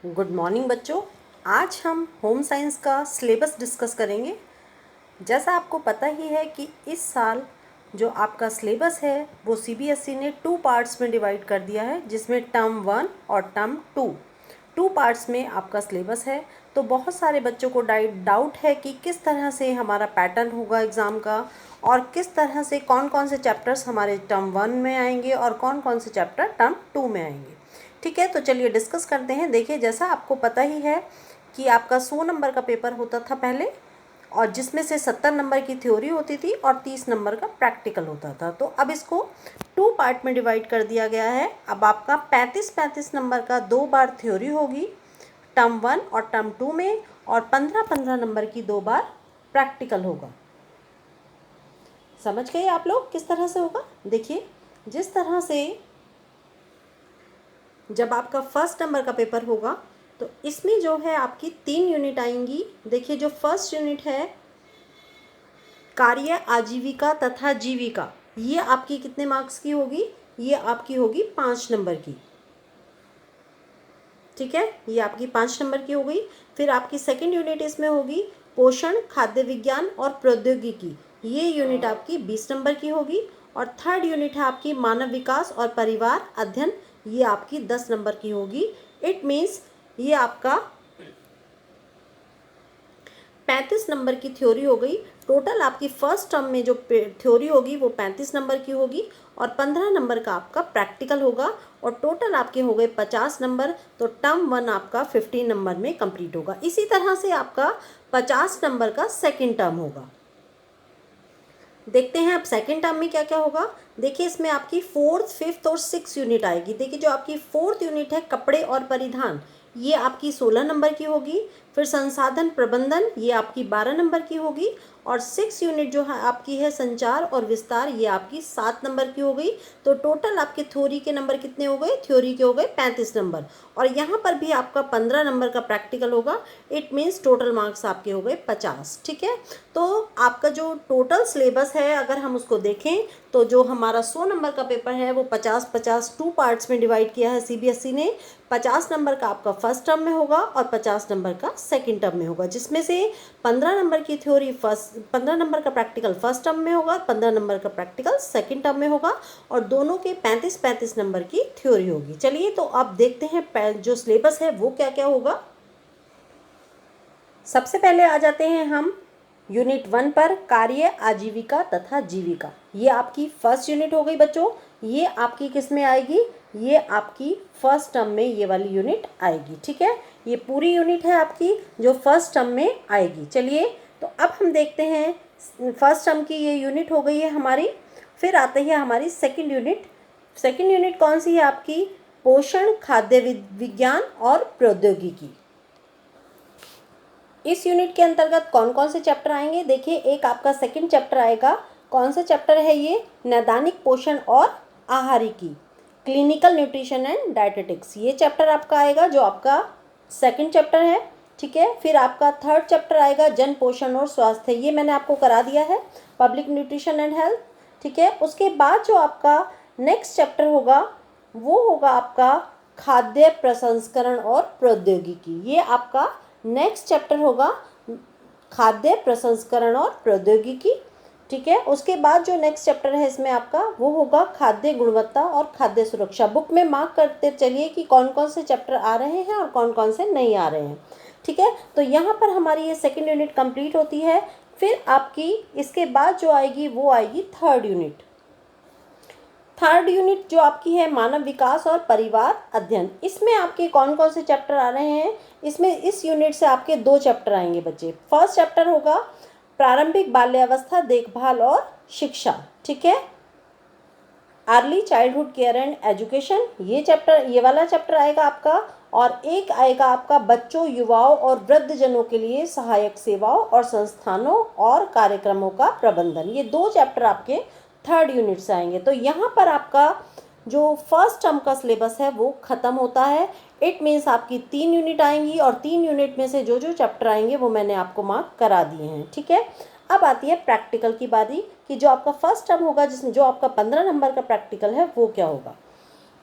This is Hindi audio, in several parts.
गुड मॉर्निंग बच्चों। आज हम होम साइंस का सिलेबस डिस्कस करेंगे। जैसा आपको पता ही है कि इस साल जो आपका सिलेबस है वो सीबीएसई ने 2 पार्ट्स में डिवाइड कर दिया है, जिसमें टर्म 1 और टर्म 2 पार्ट्स में आपका सिलेबस है। तो बहुत सारे बच्चों को डाउट है कि किस तरह से हमारा पैटर्न होगा एग्ज़ाम का और किस तरह से कौन कौन से चैप्टर्स हमारे टर्म 1 में आएंगे और कौन कौन से चैप्टर टर्म 2 में आएंगे। ठीक है, तो चलिए डिस्कस करते हैं। देखिए, जैसा आपको पता ही है कि आपका 100 नंबर का पेपर होता था पहले, और जिसमें से 70 नंबर की थ्योरी होती थी और 30 नंबर का प्रैक्टिकल होता था। तो अब इसको 2 पार्ट में डिवाइड कर दिया गया है। अब आपका 35 नंबर का 2 बार थ्योरी होगी टर्म 1 और टर्म 2 में, और 15 नंबर की 2 बार प्रैक्टिकल होगा। समझ गए आप लोग किस तरह से होगा? देखिए, जिस तरह से जब आपका फर्स्ट नंबर का पेपर होगा तो इसमें जो है आपकी 3 यूनिट आएंगी। देखिए, जो फर्स्ट यूनिट है कार्य, आजीविका तथा जीविका, ये आपकी कितने मार्क्स की होगी? ये आपकी होगी 5 नंबर की। ठीक है, ये आपकी 5 नंबर की हो गई। फिर आपकी सेकंड यूनिट इसमें होगी पोषण, खाद्य विज्ञान और प्रौद्योगिकी, ये यूनिट आपकी 20 नंबर की होगी। और थर्ड यूनिट है आपकी मानव विकास और परिवार अध्ययन, ये आपकी 10 नंबर की होगी। इट मीन्स ये आपका 35 नंबर की थ्योरी हो गई। टोटल आपकी फर्स्ट टर्म में जो थ्योरी होगी वो 35 नंबर की होगी और 15 नंबर का आपका प्रैक्टिकल होगा, और टोटल आपके हो गए 50 नंबर। तो टर्म 1 आपका 15 नंबर में कंप्लीट होगा। इसी तरह से आपका 50 नंबर का सेकेंड टर्म होगा। देखते हैं अब सेकेंड टर्म में क्या क्या होगा। देखिए, इसमें आपकी 4th, 5th और 6th यूनिट आएगी। देखिए, जो आपकी 4th यूनिट है कपड़े और परिधान, ये आपकी 16 नंबर की होगी। फिर संसाधन प्रबंधन, ये आपकी 12 नंबर की होगी। और 6th यूनिट जो है आपकी है संचार और विस्तार, ये आपकी 7 नंबर की हो गई। तो टोटल आपके थ्योरी के नंबर कितने हो गए? थ्योरी के हो गए 35 नंबर, और यहाँ पर भी आपका 15 नंबर का प्रैक्टिकल होगा। इट मीन्स टोटल मार्क्स आपके हो गए 50। ठीक है, तो आपका जो टोटल सिलेबस है अगर हम उसको देखें तो जो हमारा 100 नंबर का पेपर है वो 50-50 2 पार्ट्स में डिवाइड किया है सीबीएसई ने। 50 नंबर का आपका फर्स्ट टर्म में होगा और 50 नंबर का सेकंड टर्म में होगा, जिसमें से 15 नंबर की थ्योरी 15 नंबर का प्रैक्टिकल फर्स्ट टर्म में होगा, 15 नंबर का प्रैक्टिकल सेकंड टर्म में होगा, और दोनों के 35-35 नंबर की थ्योरी होगी। चलिए, तो अब देखते हैं जो सिलेबस है वो क्या क्या होगा। सबसे पहले आ जाते हैं हम यूनिट 1 पर, कार्य, आजीविका तथा जीविका। ये आपकी फर्स्ट यूनिट हो गई बच्चों। ये आपकी किस में आएगी? ये आपकी फर्स्ट टर्म में ये वाली यूनिट आएगी। ठीक है, ये पूरी यूनिट है आपकी जो फर्स्ट टर्म में आएगी। चलिए, तो अब हम देखते हैं फर्स्ट टर्म की ये यूनिट हो गई है हमारी। फिर आते हैं हमारी सेकेंड यूनिट। सेकेंड यूनिट कौन सी है आपकी? पोषण, खाद्य विज्ञान और प्रौद्योगिकी। इस यूनिट के अंतर्गत कौन कौन से चैप्टर आएंगे? देखिए, एक आपका सेकंड चैप्टर आएगा। कौन सा चैप्टर है ये? नैदानिक पोषण और आहारिकी, क्लिनिकल न्यूट्रिशन एंड डायटेटिक्स, ये चैप्टर आपका आएगा जो आपका सेकंड चैप्टर है। ठीक है, फिर आपका थर्ड चैप्टर आएगा जन पोषण और स्वास्थ्य, ये मैंने आपको करा दिया है, पब्लिक न्यूट्रिशन एंड हेल्थ। ठीक है, उसके बाद जो आपका नेक्स्ट चैप्टर होगा वो होगा आपका खाद्य प्रसंस्करण और प्रौद्योगिकी, ये आपका नेक्स्ट चैप्टर होगा, खाद्य प्रसंस्करण और प्रौद्योगिकी। ठीक है, उसके बाद जो नेक्स्ट चैप्टर है इसमें आपका वो होगा खाद्य गुणवत्ता और खाद्य सुरक्षा। बुक में मार्क करते चलिए कि कौन कौन से चैप्टर आ रहे हैं और कौन कौन से नहीं आ रहे हैं। ठीक है, तो यहाँ पर हमारी ये सेकेंड यूनिट कंप्लीट होती है। फिर आपकी इसके बाद जो आएगी वो आएगी थर्ड यूनिट। थर्ड यूनिट जो आपकी है मानव विकास और परिवार अध्ययन, इसमें आपके कौन कौन से चैप्टर आ रहे हैं? इसमें इस यूनिट से आपके 2 चैप्टर आएंगे बच्चे। फर्स्ट चैप्टर होगा प्रारंभिक बाल्यावस्था देखभाल और शिक्षा। ठीक है, early childhood care and education, ये चैप्टर, ये वाला चैप्टर आएगा आपका। और एक आएगा आपका बच्चों, युवाओं और वृद्धजनों के लिए सहायक सेवाओं और संस्थानों और कार्यक्रमों का प्रबंधन, ये 2 चैप्टर आपके थर्ड यूनिट से आएंगे। तो यहाँ पर आपका जो फर्स्ट टर्म का सिलेबस है वो ख़त्म होता है। इट मीन्स आपकी 3 यूनिट आएंगी और 3 यूनिट में से जो जो चैप्टर आएंगे वो मैंने आपको मार्क करा दिए हैं। ठीक है, अब आती है प्रैक्टिकल की बारी कि जो आपका फर्स्ट टर्म होगा जिसमें जो आपका 15 नंबर का प्रैक्टिकल है वो क्या होगा।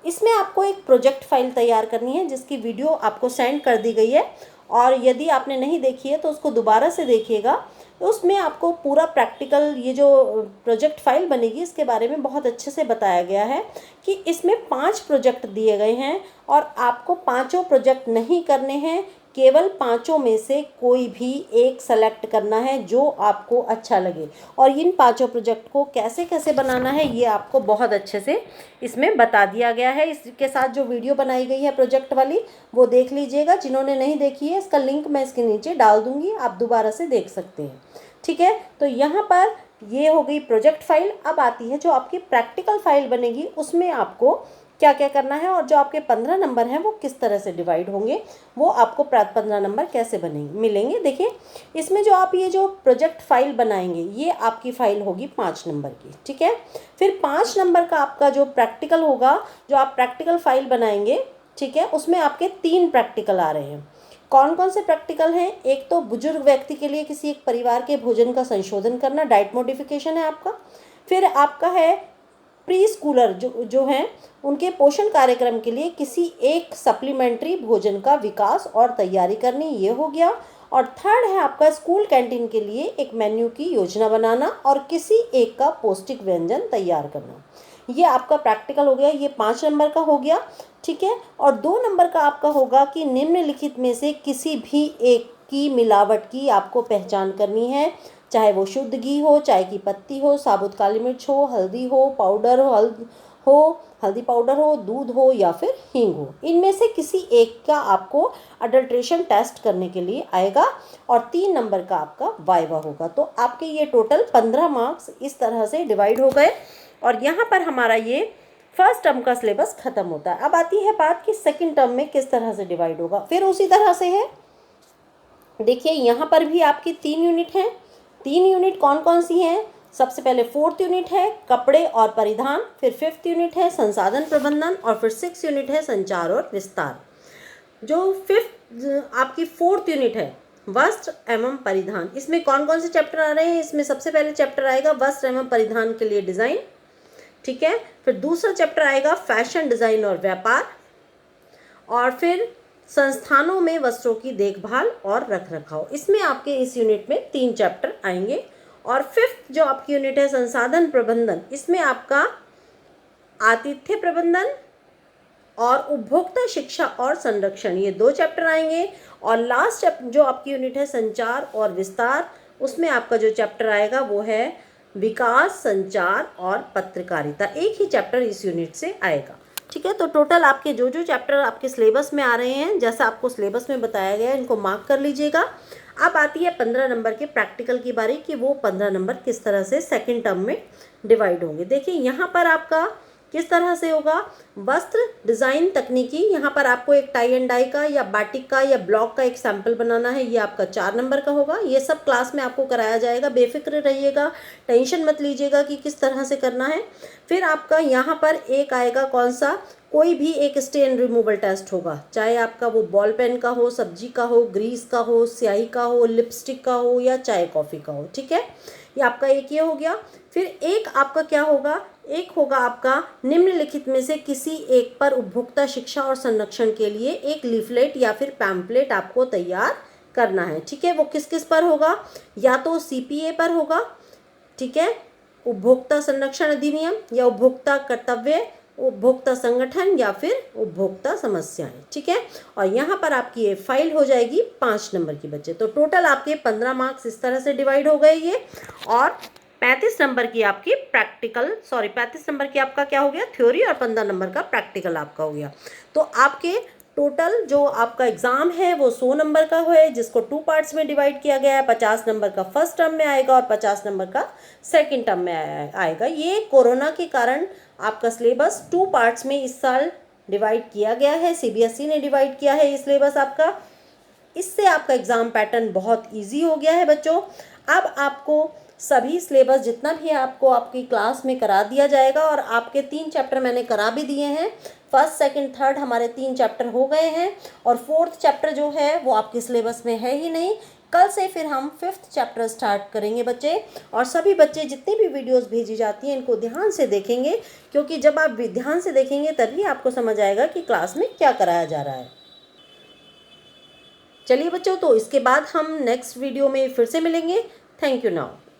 इसमें आपको एक प्रोजेक्ट फाइल तैयार करनी है जिसकी वीडियो आपको सेंड कर दी गई है, और यदि आपने नहीं देखी है तो उसको दोबारा से देखिएगा। तो उसमें आपको पूरा प्रैक्टिकल ये जो प्रोजेक्ट फाइल बनेगी इसके बारे में बहुत अच्छे से बताया गया है कि इसमें 5 प्रोजेक्ट दिए गए हैं और आपको पांचों प्रोजेक्ट नहीं करने हैं, केवल पांचों में से कोई भी एक सेलेक्ट करना है जो आपको अच्छा लगे। और इन पांचों प्रोजेक्ट को कैसे कैसे बनाना है ये आपको बहुत अच्छे से इसमें बता दिया गया है। इसके साथ जो वीडियो बनाई गई है प्रोजेक्ट वाली वो देख लीजिएगा। जिन्होंने नहीं देखी है इसका लिंक मैं इसके नीचे डाल दूँगी, आप दोबारा से देख सकते हैं। ठीक है, तो यहाँ पर ये हो गई प्रोजेक्ट फाइल। अब आती है जो आपकी प्रैक्टिकल फाइल बनेगी, उसमें आपको क्या क्या करना है और जो आपके 15 नंबर हैं वो किस तरह से डिवाइड होंगे, वो आपको 15 नंबर कैसे बनेंगे मिलेंगे। देखिए इसमें जो आप ये जो प्रोजेक्ट फाइल बनाएंगे ये आपकी फाइल होगी 5 नंबर की। ठीक है, फिर 5 नंबर का आपका जो प्रैक्टिकल होगा, जो आप प्रैक्टिकल फाइल बनाएंगे, ठीक है, उसमें आपके 3 प्रैक्टिकल आ रहे हैं। कौन कौन से प्रैक्टिकल हैं? एक तो बुजुर्ग व्यक्ति के लिए किसी एक परिवार के भोजन का संशोधन करना, डाइट मॉडिफिकेशन है आपका। फिर आपका है प्री स्कूलर जो हैं उनके पोषण कार्यक्रम के लिए किसी एक सप्लीमेंट्री भोजन का विकास और तैयारी करनी, ये हो गया। और थर्ड है आपका स्कूल कैंटीन के लिए एक मेन्यू की योजना बनाना और किसी एक का पौष्टिक व्यंजन तैयार करना। ये आपका प्रैक्टिकल हो गया, ये 5 नंबर का हो गया। ठीक है, और 2 नंबर का आपका होगा कि निम्नलिखित में से किसी भी एक की मिलावट की आपको पहचान करनी है, चाहे वो शुद्ध घी हो, चाय की पत्ती हो, साबुत काली मिर्च हो, हल्दी हो, पाउडर हल्दी पाउडर हो, दूध हो या फिर हींग हो। इनमें से किसी एक का आपको अडल्ट्रेशन टेस्ट करने के लिए आएगा और 3 नंबर का आपका वाइवा होगा। तो आपके ये टोटल 15 मार्क्स इस तरह से डिवाइड हो गए और यहाँ पर हमारा ये फर्स्ट टर्म का सिलेबस खत्म होता है। अब आती है बात कि सेकंड टर्म में किस तरह से डिवाइड होगा। फिर उसी तरह से है, देखिए यहाँ पर भी आपकी 3 यूनिट हैं। 3 यूनिट कौन कौन सी हैं? सबसे पहले 4th यूनिट है कपड़े और परिधान, फिर 5th यूनिट है संसाधन प्रबंधन और फिर 6th यूनिट है संचार और विस्तार। जो 5th आपकी 4th यूनिट है वस्त्र एवं परिधान, इसमें कौन कौन से चैप्टर आ रहे हैं? इसमें सबसे पहले चैप्टर आएगा वस्त्र एवं परिधान के लिए डिज़ाइन। ठीक है, फिर दूसरा चैप्टर आएगा फैशन डिज़ाइन और व्यापार, और फिर संस्थानों में वस्त्रों की देखभाल और रखरखाव। इसमें आपके इस यूनिट में 3 चैप्टर आएंगे। और 5th जो आपकी यूनिट है संसाधन प्रबंधन, इसमें आपका आतिथ्य प्रबंधन और उपभोक्ता शिक्षा और संरक्षण, ये 2 चैप्टर आएंगे। और लास्ट जो आपकी यूनिट है संचार और विस्तार, उसमें आपका जो चैप्टर आएगा वो है विकास, संचार और पत्रकारिता। एक ही चैप्टर इस यूनिट से आएगा। ठीक है, तो टोटल आपके जो जो चैप्टर आपके सिलेबस में आ रहे हैं, जैसा आपको सिलेबस में बताया गया है, इनको मार्क कर लीजिएगा। अब आती है 15 नंबर के प्रैक्टिकल की बारी कि वो 15 नंबर किस तरह से सेकंड टर्म में डिवाइड होंगे। देखिए यहाँ पर आपका किस तरह से होगा, वस्त्र डिज़ाइन तकनीकी, यहाँ पर आपको एक टाई एंड डाई का या बाटिक का या ब्लॉक का एक सैंपल बनाना है, ये आपका 4 नंबर का होगा। ये सब क्लास में आपको कराया जाएगा, बेफिक्र रहिएगा, टेंशन मत लीजिएगा कि किस तरह से करना है। फिर आपका यहाँ पर एक आएगा कौन सा, कोई भी एक स्टेन रिमूवल टेस्ट होगा, चाहे आपका वो बॉल पेन का हो, सब्जी का हो, ग्रीस का हो, स्याही का हो, लिपस्टिक का हो या चाय कॉफ़ी का हो। ठीक है, ये आपका एक ये हो गया। फिर एक आपका क्या होगा, एक होगा आपका निम्नलिखित में से किसी एक पर उपभोक्ता शिक्षा और संरक्षण के लिए एक लीफलेट या फिर पैम्पलेट आपको तैयार करना है। ठीक है, वो किस किस पर होगा, या तो CPA पर होगा, ठीक है, उपभोक्ता संरक्षण अधिनियम, या उपभोक्ता कर्तव्य, उपभोक्ता संगठन, या फिर उपभोक्ता समस्याएं। ठीक है, और यहाँ पर आपकी ये फाइल हो जाएगी 5 नंबर की बच्चे। तो टोटल आपके 15 मार्क्स इस तरह से डिवाइड हो गए ये। और 35 नंबर की आपकी 35 नंबर की आपका क्या हो गया, थ्योरी, और 15 नंबर का प्रैक्टिकल आपका हो गया। तो आपके टोटल जो आपका एग्ज़ाम है वो 100 नंबर का है, जिसको 2 पार्ट्स में डिवाइड किया गया है। 50 नंबर का फर्स्ट टर्म में आएगा और 50 नंबर का सेकंड टर्म में आएगा। ये कोरोना के कारण आपका सिलेबस 2 पार्ट्स में इस साल डिवाइड किया गया है, CBSE ने डिवाइड किया है ये सिलेबस आपका। इससे आपका एग्ज़ाम पैटर्न बहुत ईजी हो गया है बच्चों। अब आपको सभी सिलेबस जितना भी आपको आपकी क्लास में करा दिया जाएगा, और आपके 3 चैप्टर मैंने करा भी दिए हैं। फर्स्ट, सेकंड, थर्ड हमारे 3 चैप्टर हो गए हैं, और 4th चैप्टर जो है वो आपके सिलेबस में है ही नहीं, कल से फिर हम 5th चैप्टर स्टार्ट करेंगे बच्चे। और सभी बच्चे जितनी भी वीडियोस भेजी जाती हैं इनको ध्यान से देखेंगे, क्योंकि जब आप ध्यान से देखेंगे तभी आपको समझ आएगा कि क्लास में क्या कराया जा रहा है। चलिए बच्चों, तो इसके बाद हम नेक्स्ट वीडियो में फिर से मिलेंगे। Thank you now.